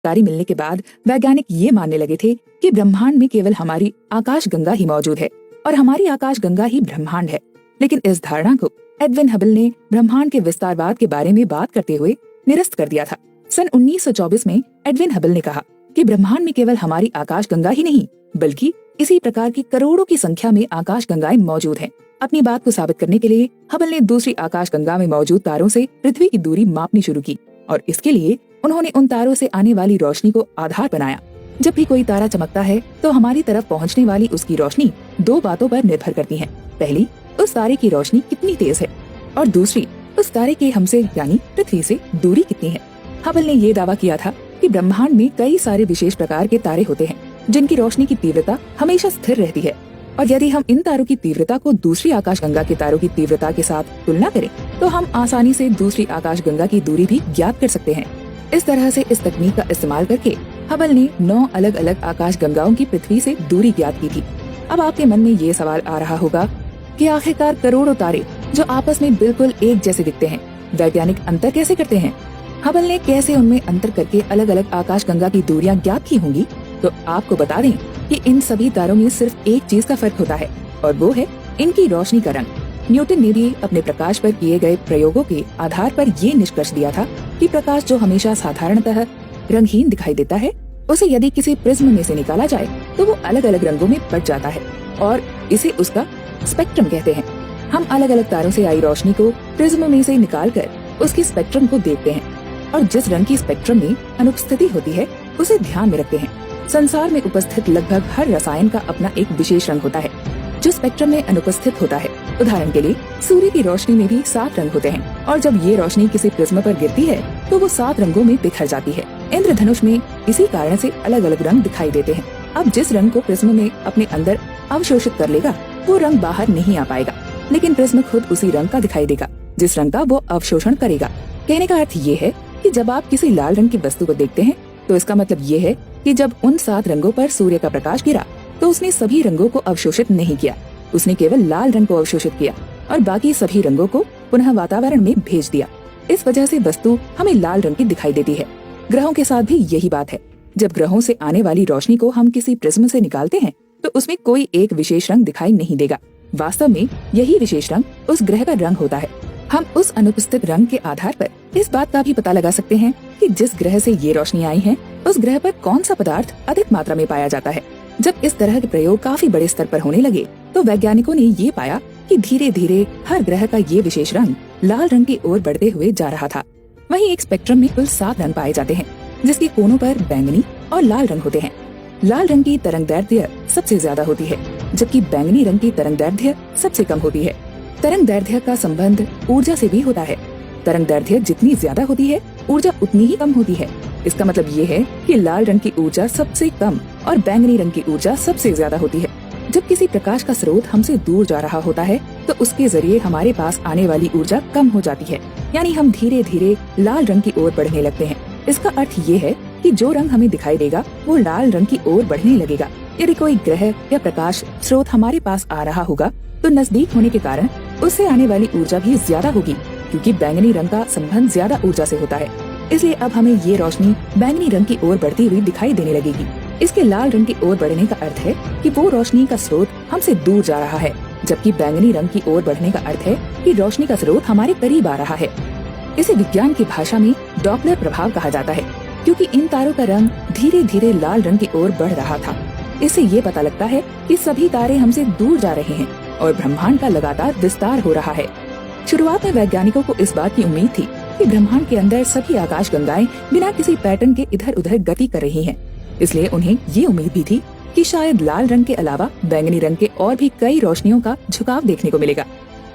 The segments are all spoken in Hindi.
जानकारी मिलने के बाद वैज्ञानिक ये मानने लगे थे कि ब्रह्मांड में केवल हमारी आकाश गंगा ही मौजूद है और हमारी आकाश गंगा ही ब्रह्मांड है। लेकिन इस धारणा को एडविन हबल ने ब्रह्मांड के विस्तारवाद के बारे में बात करते हुए निरस्त कर दिया था। सन 1924 में एडविन हबल ने कहा कि ब्रह्मांड में केवल हमारी आकाश गंगा ही नहीं बल्कि इसी प्रकार की करोड़ों की संख्या में आकाश गंगाएं मौजूद हैं। अपनी बात को साबित करने के लिए हबल ने दूसरी आकाश गंगा में मौजूद तारों से पृथ्वी की दूरी मापनी शुरू की और इसके लिए उन्होंने उन तारों से आने वाली रोशनी को आधार बनाया। जब भी कोई तारा चमकता है तो हमारी तरफ पहुंचने वाली उसकी रोशनी दो बातों पर निर्भर करती है। पहली, उस तारे की रोशनी कितनी तेज है और दूसरी, उस तारे की हमसे यानी पृथ्वी से दूरी कितनी है। हबल ने ये दावा किया था कि ब्रह्मांड में कई सारे विशेष प्रकार के तारे होते हैं जिनकी रोशनी की तीव्रता हमेशा स्थिर रहती है और यदि हम इन तारों की तीव्रता को दूसरी आकाशगंगा के तारों की तीव्रता के साथ तुलना करें तो हम आसानी से दूसरी आकाशगंगा की दूरी भी ज्ञात कर सकते हैं। इस तरह से इस तकनीक का इस्तेमाल करके हबल ने 9 अलग अलग आकाशगंगाओं की पृथ्वी से दूरी ज्ञात की थी। अब आपके मन में ये सवाल आ रहा होगा कि आखिरकार करोड़ों तारे जो आपस में बिल्कुल एक जैसे दिखते हैं, वैज्ञानिक अंतर कैसे करते हैं? हबल ने कैसे उनमें अंतर करके अलग अलग आकाशगंगा की दूरियां ज्ञात की होंगी? तो आपको बता दें कि इन सभी तारों में सिर्फ एक चीज का फर्क होता है और वो है इनकी रोशनी का रंग। न्यूटन ने भी अपने प्रकाश पर किए गए प्रयोगों के आधार पर ये निष्कर्ष दिया था कि प्रकाश जो हमेशा साधारणतः रंगहीन दिखाई देता है, उसे यदि किसी प्रिज्म में से निकाला जाए तो वो अलग अलग रंगों में बट जाता है और इसे उसका स्पेक्ट्रम कहते हैं। हम अलग अलग तारों से आई रोशनी को प्रिज्म में से निकालकर उसके स्पेक्ट्रम को देखते हैं और जिस रंग की स्पेक्ट्रम में अनुपस्थिति होती है उसे ध्यान में रखते हैं। संसार में उपस्थित लगभग हर रसायन का अपना एक विशेष रंग होता है जो स्पेक्ट्रम में अनुपस्थित होता है। उदाहरण के लिए सूर्य की रोशनी में भी 7 रंग होते हैं और जब ये रोशनी किसी प्रिज्म पर गिरती है तो वो 7 रंगों में बिखर जाती है। इंद्रधनुष में इसी कारण से अलग अलग रंग दिखाई देते हैं। अब जिस रंग को प्रिज्म में अपने अंदर अवशोषित कर लेगा वो रंग बाहर नहीं आ पाएगा, लेकिन प्रिज्म खुद उसी रंग का दिखाई देगा जिस रंग का वो अवशोषण करेगा। कहने का अर्थ ये है कि जब आप किसी लाल रंग की वस्तु को देखते हैं तो इसका मतलब ये है कि जब उन 7 रंगों पर सूर्य का प्रकाश गिरा तो उसने सभी रंगों को अवशोषित नहीं किया, उसने केवल लाल रंग को अवशोषित किया और बाकी सभी रंगों को पुनः वातावरण में भेज दिया। इस वजह से वस्तु हमें लाल रंग की दिखाई देती है। ग्रहों के साथ भी यही बात है। जब ग्रहों से आने वाली रोशनी को हम किसी प्रिज्म से निकालते हैं तो उसमें कोई एक विशेष रंग दिखाई नहीं देगा। वास्तव में यही विशेष रंग उस ग्रह का रंग होता है। हम उस अनुपस्थित रंग के आधार पर इस बात का भी पता लगा सकते हैं कि जिस ग्रह से ये रोशनी आई है उस ग्रह पर कौन सा पदार्थ अधिक मात्रा में पाया जाता है। जब इस तरह के प्रयोग काफी बड़े स्तर पर होने लगे तो वैज्ञानिकों ने ये पाया कि धीरे धीरे हर ग्रह का ये विशेष रंग लाल रंग की ओर बढ़ते हुए जा रहा था। वहीं एक स्पेक्ट्रम में कुल 7 रंग पाए जाते हैं जिसके कोनों पर बैंगनी और लाल रंग होते हैं। लाल रंग की तरंगदैर्ध्य सबसे ज्यादा होती है जबकि बैंगनी रंग की तरंगदैर्ध्य सबसे कम होती है। तरंगदैर्ध्य का संबंध ऊर्जा से भी होता है। तरंगदैर्ध्य जितनी ज्यादा होती है ऊर्जा उतनी ही कम होती है। इसका मतलब ये है कि लाल रंग की ऊर्जा सबसे कम और बैंगनी रंग की ऊर्जा सबसे ज्यादा होती है। जब किसी प्रकाश का स्रोत हमसे दूर जा रहा होता है तो उसके जरिए हमारे पास आने वाली ऊर्जा कम हो जाती है, यानी हम धीरे धीरे लाल रंग की ओर बढ़ने लगते हैं। इसका अर्थ ये है कि जो रंग हमें दिखाई देगा वो लाल रंग की ओर बढ़ने लगेगा। यदि कोई ग्रह या प्रकाश स्रोत हमारे पास आ रहा होगा तो नजदीक होने के कारण उससे आने वाली ऊर्जा भी ज्यादा होगी क्योंकि बैंगनी रंग का संबंध ज्यादा ऊर्जा से होता है। इसलिए अब हमें ये रोशनी बैंगनी रंग की ओर बढ़ती हुई दिखाई देने लगेगी। इसके लाल रंग की ओर बढ़ने का अर्थ है कि वो रोशनी का स्रोत हमसे दूर जा रहा है, जबकि बैंगनी रंग की ओर बढ़ने का अर्थ है कि रोशनी का स्रोत हमारे करीब आ रहा है। इसे विज्ञान की भाषा में डॉपलर प्रभाव कहा जाता है क्योंकि इन तारों का रंग धीरे धीरे लाल रंग की ओर बढ़ रहा था। इससे ये पता लगता है कि सभी तारे हमसे दूर जा रहे हैं और ब्रह्मांड का लगातार विस्तार हो रहा है। शुरुआत में वैज्ञानिकों को इस बात की उम्मीद थी कि ब्रह्मांड के अंदर सभी आकाशगंगाएं बिना किसी पैटर्न के इधर उधर गति कर रही हैं। इसलिए उन्हें ये उम्मीद भी थी कि शायद लाल रंग के अलावा बैंगनी रंग के और भी कई रोशनियों का झुकाव देखने को मिलेगा।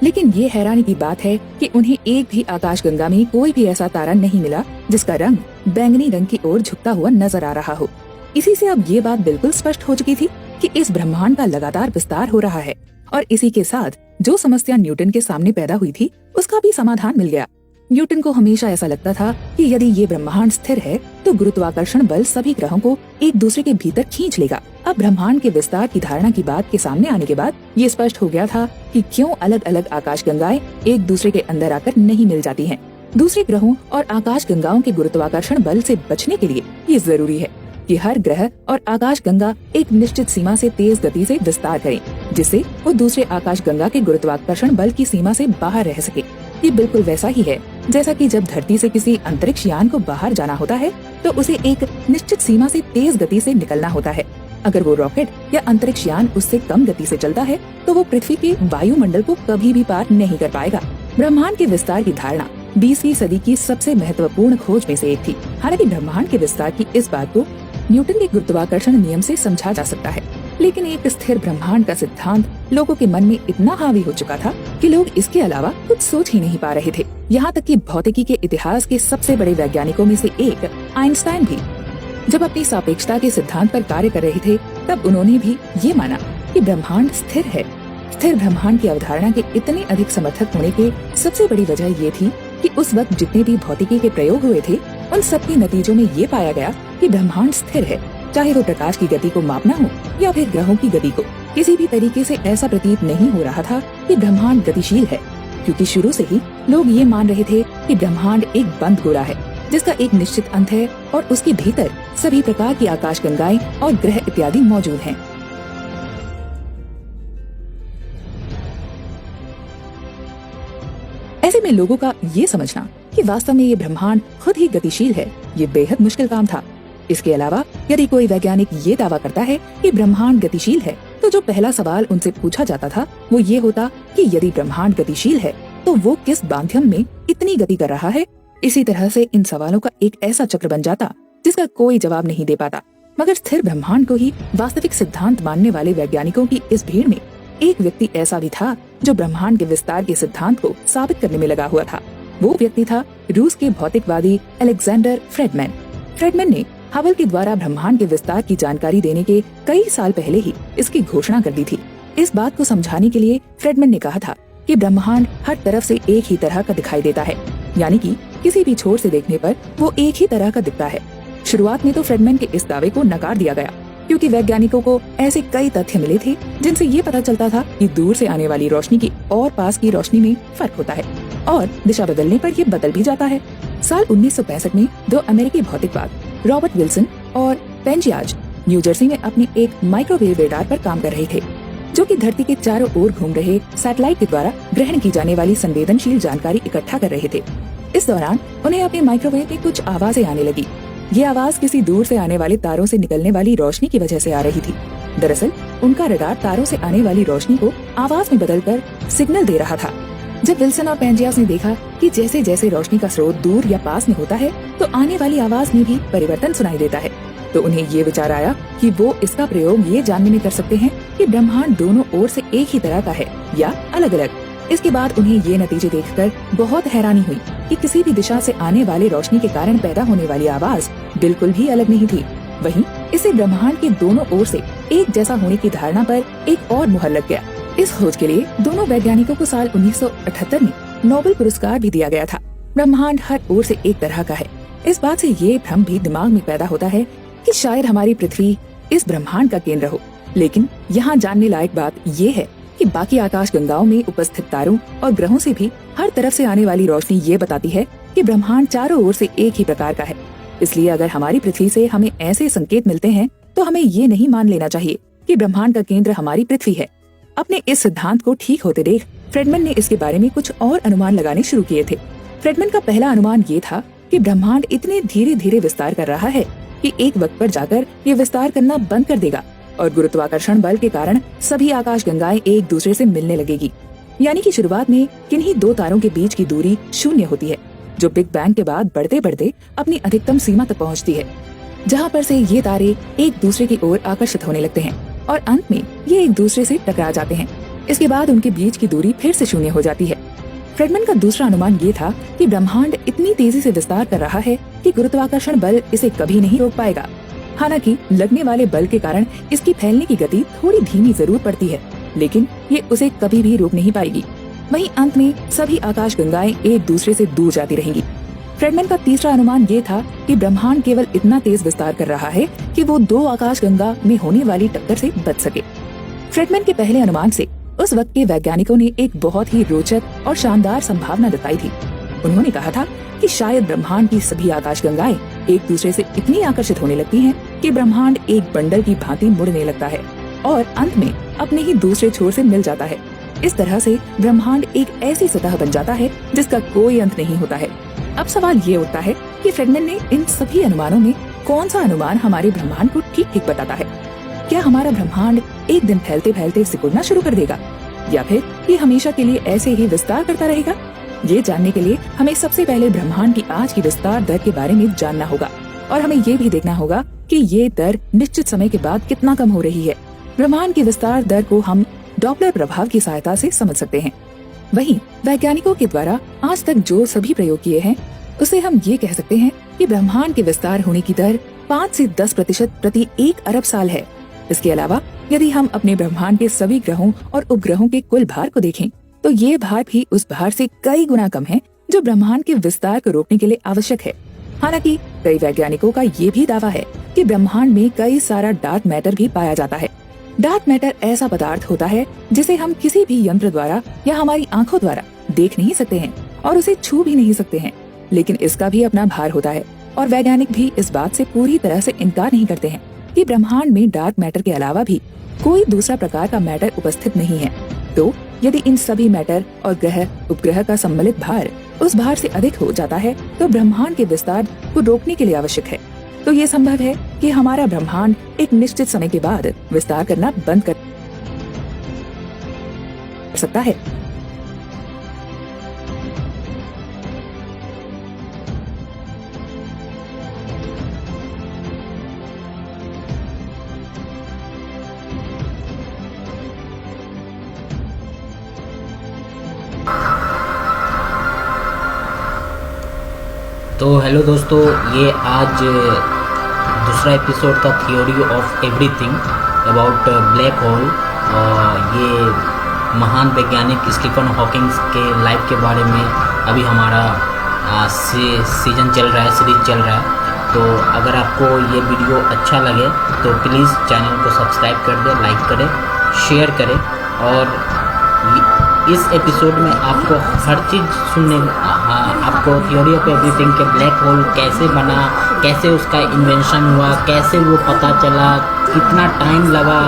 लेकिन ये हैरानी की बात है कि उन्हें एक भी आकाशगंगा में कोई भी ऐसा तारा नहीं मिला जिसका रंग बैंगनी रंग की ओर झुकता हुआ नजर आ रहा हो। इसी से अब ये बात बिल्कुल स्पष्ट हो चुकी थी कि इस ब्रह्मांड का लगातार विस्तार हो रहा है और इसी के साथ जो समस्या न्यूटन के सामने पैदा हुई थी उसका भी समाधान मिल गया। न्यूटन को हमेशा ऐसा लगता था कि यदि ये ब्रह्मांड स्थिर है तो गुरुत्वाकर्षण बल सभी ग्रहों को एक दूसरे के भीतर खींच लेगा। अब ब्रह्मांड के विस्तार की धारणा की बात के सामने आने के बाद ये स्पष्ट हो गया था कि क्यों अलग अलग आकाशगंगाएं एक दूसरे के अंदर आकर नहीं मिल जाती हैं। दूसरे ग्रहों और आकाशगंगाओं के गुरुत्वाकर्षण बल से बचने के लिए ये जरूरी है कि हर ग्रह और आकाश गंगा एक निश्चित सीमा से तेज गति से विस्तार करें, जिससे वो दूसरे आकाश गंगा के गुरुत्वाकर्षण बल की सीमा से बाहर रह सके। ये बिल्कुल वैसा ही है जैसा कि जब धरती से किसी अंतरिक्ष यान को बाहर जाना होता है तो उसे एक निश्चित सीमा से तेज गति से निकलना होता है। अगर वो रॉकेट या अंतरिक्ष यान उससे कम गति से चलता है तो वो पृथ्वी के वायुमंडल को कभी भी पार नहीं कर पाएगा। ब्रह्मांड के विस्तार की धारणा 20वीं सदी की सबसे महत्वपूर्ण खोज में से एक थी। हालांकि ब्रह्मांड के विस्तार की इस बात को न्यूटन के गुरुत्वाकर्षण नियम से समझा जा सकता है, लेकिन एक स्थिर ब्रह्मांड का सिद्धांत लोगों के मन में इतना हावी हो चुका था कि लोग इसके अलावा कुछ सोच ही नहीं पा रहे थे। यहाँ तक कि भौतिकी के इतिहास के सबसे बड़े वैज्ञानिकों में से एक आइंस्टाइन भी जब अपनी सापेक्षता के सिद्धांत पर कार्य कर रहे थे तब उन्होंने भी ये माना कि ब्रह्मांड स्थिर है। स्थिर ब्रह्मांड की अवधारणा के इतने अधिक समर्थक होने की सबसे बड़ी वजह ये थी कि उस वक्त जितने भी भौतिकी के प्रयोग हुए थे उन सब के नतीजों में ये पाया गया कि ब्रह्मांड स्थिर है। चाहे वो प्रकाश की गति को मापना हो या फिर ग्रहों की गति को, किसी भी तरीके से ऐसा प्रतीत नहीं हो रहा था कि ब्रह्मांड गतिशील है, क्योंकि शुरू से ही लोग ये मान रहे थे कि ब्रह्मांड एक बंद गोला है जिसका एक निश्चित अंत है और उसके भीतर सभी प्रकार की आकाशगंगाएं और ग्रह इत्यादि मौजूद हैं। ऐसे में लोगों का ये समझना कि वास्तव में ये ब्रह्मांड खुद ही गतिशील है, ये बेहद मुश्किल काम था। इसके अलावा यदि कोई वैज्ञानिक ये दावा करता है कि ब्रह्मांड गतिशील है तो जो पहला सवाल उनसे पूछा जाता था वो ये होता कि यदि ब्रह्मांड गतिशील है तो वो किस माध्यम में इतनी गति कर रहा है। इसी तरह से इन सवालों का एक ऐसा चक्र बन जाता जिसका कोई जवाब नहीं दे पाता। मगर स्थिर ब्रह्मांड को ही वास्तविक सिद्धांत मानने वाले वैज्ञानिकों की इस भीड़ में एक व्यक्ति ऐसा भी था जो ब्रह्मांड के विस्तार के सिद्धांत को साबित करने में लगा हुआ था। वो व्यक्ति था रूस के भौतिकवादी अलेक्जेंडर फ्रेडमैन। फ्रेडमैन ने हबल के द्वारा ब्रह्मांड के विस्तार की जानकारी देने के कई साल पहले ही इसकी घोषणा कर दी थी। इस बात को समझाने के लिए फ्रेडमैन ने कहा था कि ब्रह्मांड हर तरफ से एक ही तरह का दिखाई देता है, यानी कि किसी भी छोर से देखने पर वो एक ही तरह का दिखता है। शुरुआत में तो फ्रेडमैन के इस दावे को नकार दिया गया क्योंकि वैज्ञानिकों को ऐसे कई तथ्य मिले थे जिनसे ये पता चलता था कि दूर से आने वाली रोशनी की और पास की रोशनी में फर्क होता है और दिशा बदलने पर ये बदल भी जाता है। साल 1965 में दो अमेरिकी भौतिकवाद रॉबर्ट विल्सन और पेंजियाज न्यू जर्सी में अपनी एक माइक्रोवेव रेडार पर काम कर रहे थे, जो कि धरती के चारों ओर घूम रहे सैटेलाइट के द्वारा ग्रहण की जाने वाली संवेदनशील जानकारी इकट्ठा कर रहे थे। इस दौरान उन्हें अपने माइक्रोवेव में कुछ आवाजें आने लगी। ये आवाज किसी दूर से आने वाले तारों से निकलने वाली रोशनी की वजह से आ रही थी। दरअसल उनका रडार तारों से आने वाली रोशनी को आवाज में बदलकर सिग्नल दे रहा था। जब विल्सन और पेंजियास ने देखा कि जैसे जैसे रोशनी का स्रोत दूर या पास में होता है तो आने वाली आवाज में भी परिवर्तन सुनाई देता है, तो उन्हें ये विचार आया कि वो इसका प्रयोग ये जानने में कर सकते हैं कि ब्रह्मांड दोनों ओर से एक ही तरह का है या अलग अलग। इसके बाद उन्हें ये नतीजे देखकर बहुत हैरानी हुई कि किसी भी दिशा से आने वाले रोशनी के कारण पैदा होने वाली आवाज बिल्कुल भी अलग नहीं थी। वहीं इससे ब्रह्मांड के दोनों ओर से एक जैसा होने की धारणा पर एक और मुहर लग गया। इस खोज के लिए दोनों वैज्ञानिकों को साल 1978 में नोबेल पुरस्कार भी दिया गया था। ब्रह्मांड हर ओर से एक तरह का है। इस बात से ये भ्रम भी दिमाग में पैदा होता है कि शायद हमारी पृथ्वी इस ब्रह्मांड का केंद्र हो। लेकिन यहाँ जानने लायक बात ये है कि बाकी आकाश गंगाओं में उपस्थित तारों और ग्रहों से भी हर तरफ से आने वाली रोशनी ये बताती है कि ब्रह्मांड चारों ओर से एक ही प्रकार का है। इसलिए अगर हमारी पृथ्वी से हमें ऐसे संकेत मिलते हैं तो हमें ये नहीं मान लेना चाहिए कि ब्रह्मांड का केंद्र हमारी पृथ्वी है। अपने इस सिद्धांत को ठीक होते देख फ्रेडमैन ने इसके बारे में कुछ और अनुमान लगाने शुरू किए थे। फ्रेडमैन का पहला अनुमान ये था कि ब्रह्मांड इतने धीरे धीरे विस्तार कर रहा है कि एक वक्त पर जाकर ये विस्तार करना बंद कर देगा और गुरुत्वाकर्षण बल के कारण सभी आकाश गंगाएं एक दूसरे से मिलने लगेगी। यानी कि शुरुआत में किन्हीं दो तारों के बीच की दूरी शून्य होती है, जो बिग बैंग के बाद बढ़ते बढ़ते अपनी अधिकतम सीमा तक पहुंचती है, जहां पर से ये तारे एक दूसरे की ओर आकर्षित होने लगते हैं और अंत में ये एक दूसरे से टकरा जाते हैं। इसके बाद उनके बीच की दूरी फिर से शून्य हो जाती है। फ्रेडमैन का दूसरा अनुमान ये था कि ब्रह्मांड इतनी तेजी से विस्तार कर रहा है कि गुरुत्वाकर्षण बल इसे कभी नहीं रोक पाएगा। हालांकि लगने वाले बल के कारण इसकी फैलने की गति थोड़ी धीमी जरूर पड़ती है, लेकिन ये उसे कभी भी रोक नहीं पाएगी। वहीं अंत में सभी आकाश गंगाएं एक दूसरे से दूर जाती रहेंगी। फ्रेडमैन का तीसरा अनुमान ये था कि ब्रह्मांड केवल इतना तेज विस्तार कर रहा है कि वो दो आकाश गंगा में होने वाली टक्कर से बच सके। फ्रेडमैन के पहले अनुमान से उस वक्त के वैज्ञानिकों ने एक बहुत ही रोचक और शानदार संभावना बताई थी। उन्होंने कहा था कि शायद ब्रह्मांड की सभी आकाश गंगाएं एक दूसरे से इतनी आकर्षित होने लगती हैं कि ब्रह्मांड एक बंडल की भांति मुड़ने लगता है और अंत में अपने ही दूसरे छोर से मिल जाता है। इस तरह से ब्रह्मांड एक ऐसी सतह बन जाता है जिसका कोई अंत नहीं होता है। अब सवाल ये उठता है कि फ्रेडमैन ने इन सभी अनुमानों में कौन सा अनुमान हमारे ब्रह्मांड को ठीक ठीक बताता है? क्या हमारा ब्रह्मांड एक दिन फैलते फैलते सिकुड़ना शुरू कर देगा या फिर ये हमेशा के लिए ऐसे ही विस्तार करता रहेगा? ये जानने के लिए हमें सबसे पहले ब्रह्मांड की आज की विस्तार दर के बारे में जानना होगा और हमें ये भी देखना होगा कि ये दर निश्चित समय के बाद कितना कम हो रही है। ब्रह्मांड की विस्तार दर को हम डॉपलर प्रभाव की सहायता से समझ सकते हैं। वहीं वैज्ञानिकों के द्वारा आज तक जो सभी प्रयोग किए हैं उसे हम ये कह सकते हैं कि ब्रह्मांड के विस्तार होने की दर 5 से 10% प्रति 1 अरब साल है। इसके अलावा यदि हम अपने ब्रह्मांड के सभी ग्रहों और उपग्रहों के कुल भार को देखें तो ये भार भी उस भार से कई गुना कम है जो ब्रह्मांड के विस्तार को रोकने के लिए आवश्यक है। हालांकि कई वैज्ञानिकों का ये भी दावा है कि ब्रह्मांड में कई सारा डार्क मैटर भी पाया जाता है। डार्क मैटर ऐसा पदार्थ होता है जिसे हम किसी भी यंत्र द्वारा या हमारी आंखों द्वारा देख नहीं सकते हैं और उसे छू भी नहीं सकते हैं, लेकिन इसका भी अपना भार होता है और वैज्ञानिक भी इस बात से पूरी तरह से इनकार नहीं करते हैं कि ब्रह्मांड में डार्क मैटर के अलावा भी कोई दूसरा प्रकार का मैटर उपस्थित नहीं है। तो यदि इन सभी मैटर और ग्रह उपग्रह का सम्मिलित भार उस भार से अधिक हो जाता है तो ब्रह्मांड के विस्तार को रोकने के लिए आवश्यक है। तो ये संभव है कि हमारा ब्रह्मांड एक निश्चित समय के बाद विस्तार करना बंद कर सकता है। तो हेलो दोस्तों, ये आज दूसरा एपिसोड था theory of everything about black hole. ये महान वैज्ञानिक स्टीफन हॉकिंग के लाइफ के बारे में अभी हमारा सीजन चल रहा है, सीरीज चल रहा है। तो अगर आपको ये वीडियो अच्छा लगे तो प्लीज़ चैनल को सब्सक्राइब कर दें, लाइक करें, शेयर करें। और इस एपिसोड में आपको हर चीज़ सुनने, आपको थ्योरी ऑफ एवरीथिंग के ब्लैक होल कैसे बना, कैसे उसका इन्वेंशन हुआ, कैसे वो पता चला, कितना टाइम लगा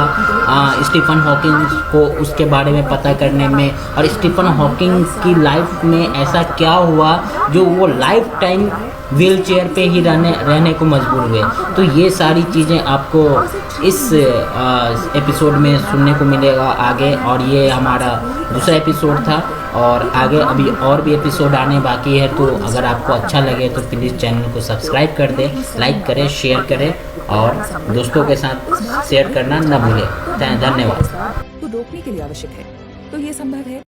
स्टीफन हॉकिंग को उसके बारे में पता करने में, और स्टीफन हॉकिंग की लाइफ में ऐसा क्या हुआ जो वो लाइफ टाइम व्हील चेयर पे ही रहने को मजबूर हुए। तो ये सारी चीज़ें आपको इस एपिसोड में सुनने को मिलेगा आगे। और ये हमारा दूसरा एपिसोड था और आगे अभी और भी एपिसोड आने बाकी है। तो अगर आपको अच्छा लगे तो प्लीज़ चैनल को सब्सक्राइब कर दें, लाइक करें, शेयर करें और दोस्तों के साथ शेयर करना न भूलें। धन्यवाद। को रोकने के लिए आवश्यक है। तो ये संभव है